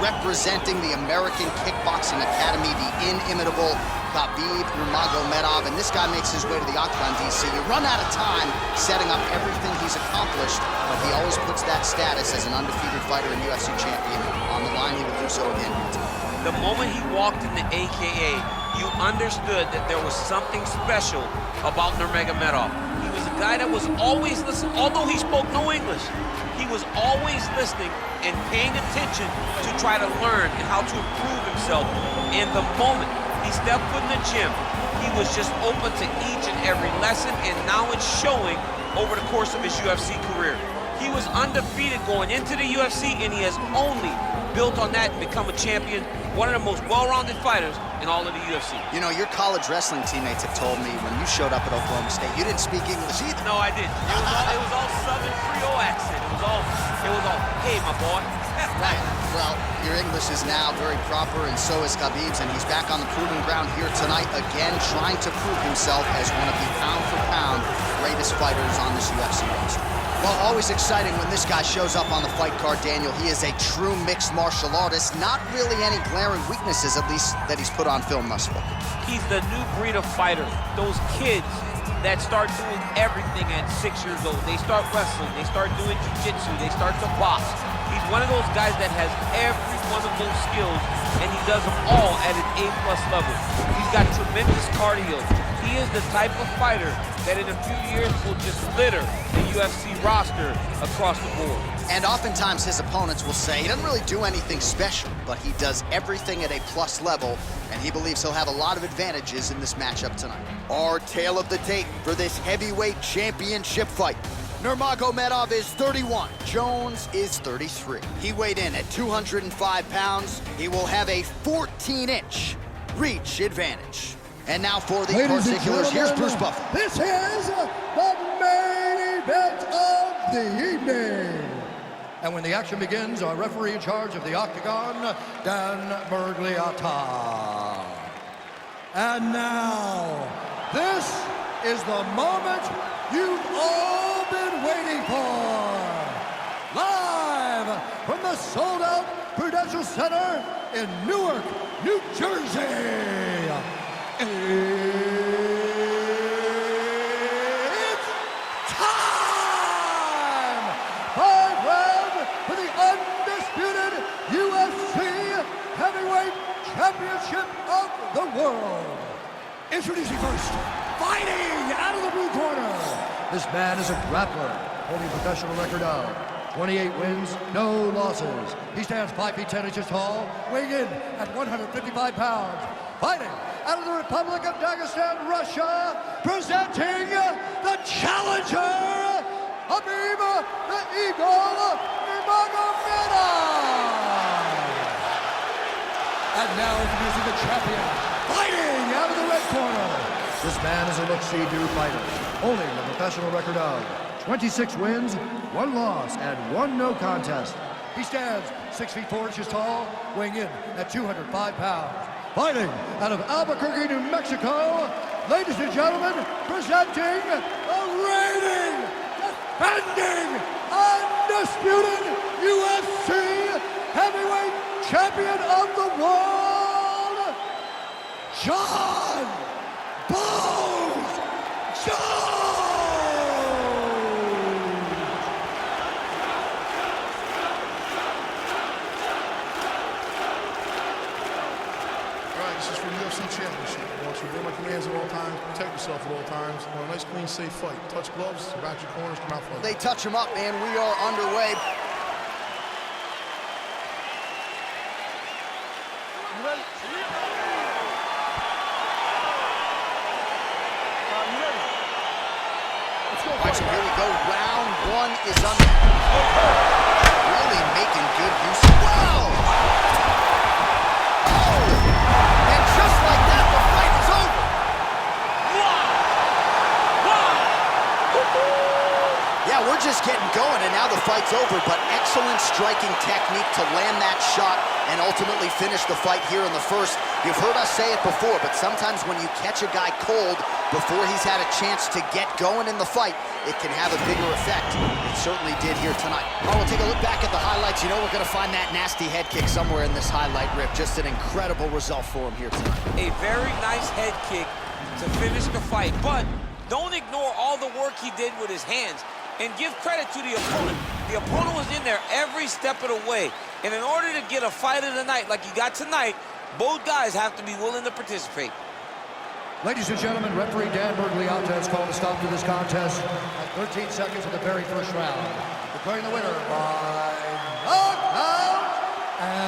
representing the American Kickboxing Academy, the inimitable KHABIB NURMAGOMEDOV, and this guy makes his way to the octagon, DC. You run out of time setting up everything he's accomplished, but he always puts that status as an undefeated fighter and UFC champion on the line. He will do so again. The moment he walked in the AKA, you understood that there was something special about Nurmagomedov. He was a guy that was always listening, although he spoke no English. He was always listening and paying attention to try to learn and how to improve himself. And the moment he stepped foot in the gym, he was just open to each and every lesson, and now it's showing over the course of his UFC career. He was undefeated going into the UFC, and he has only built on that and become a champion, one of the most well-rounded fighters in all of the UFC. You know, your college wrestling teammates have told me when you showed up at Oklahoma State, you didn't speak English either. No, I didn't. It was all Southern Creole accent. It was all, hey, my boy. Right. Well, your English is now very proper, and so is KHABIB's, and he's back on the proving ground here tonight, again trying to prove himself as one of the pound-for-pound greatest fighters on this UFC roster. Well, always exciting when this guy shows up on the fight card, Daniel. He is a true mixed martial artist. Not really any glaring weaknesses, at least, that he's put on film thus far. He's the new breed of fighter. Those kids that start doing everything at 6 years old. They start wrestling, they start doing jiu-jitsu, they start to box. He's one of those guys that has every one of those skills, and he does them all at an A+ level. He's got tremendous cardio. He is the type of fighter that in a few years will just litter the UFC roster across the board. And oftentimes his opponents will say he doesn't really do anything special, but he does everything at a plus level, and he believes he'll have a lot of advantages in this matchup tonight. Our tale of the tape for this heavyweight championship fight. Nurmagomedov is 31, Jones is 33. He weighed in at 205 pounds. He will have a 14-inch reach advantage. And now for the particulars, here's Bruce Buffer. This is the main event of the evening. And when the action begins, our referee in charge of the octagon, Dan Bergliata. And now, this is the moment you've all been waiting for. Live from the sold-out Prudential Center in Newark, New Jersey. It's time! 5 rounds for the undisputed UFC Heavyweight Championship of the world. Introducing first, fighting out of the blue corner. This man is a grappler, holding a professional record of 28 wins, no losses. He stands 5 feet 10 inches tall, weighing in at 155 pounds. Fighting out of the Republic of Dagestan, Russia, presenting the challenger, KHABIB the Eagle Nurmagomedov. And now introducing the champion, fighting out of the red corner. This man is a look-see-do fighter, holding a professional record of 26 wins, 1 loss, and 1 no contest. He stands 6 feet 4 inches tall, weighing in at 205 pounds. Fighting out of Albuquerque, New Mexico, ladies and gentlemen, presenting the reigning, defending, undisputed UFC heavyweight champion of the world, JON JON! This is for the UFC Championship. I want you to obey my commands at all times, protect yourself at all times. I want a nice, clean, safe fight. Touch gloves, back your corners, come out fight. They touch him up, man. We are underway. All right, so here we go. Round 1 is really making good use of. Wow! And just like that, the fight is over. Wow! Yeah, we're just getting going, and now the fight's over, but excellent striking technique to land that shot and ultimately finish the fight here in the first. You've heard us say it before, but sometimes when you catch a guy cold before he's had a chance to get going in the fight, it can have a bigger effect. It certainly did here tonight. Oh, we'll take a look back at the highlights. You know we're going to find that nasty head kick somewhere in this highlight rip. Just an incredible result for him here tonight. A very nice head kick to finish the fight, but don't ignore all the work he did with his hands and give credit to the opponent. The opponent was in there every step of the way. And in order to get a fight of the night like you got tonight, both guys have to be willing to participate. Ladies and gentlemen, referee Dan Bergliata has called a stop to this contest at 13 seconds of the very first round, declaring the winner by knockout and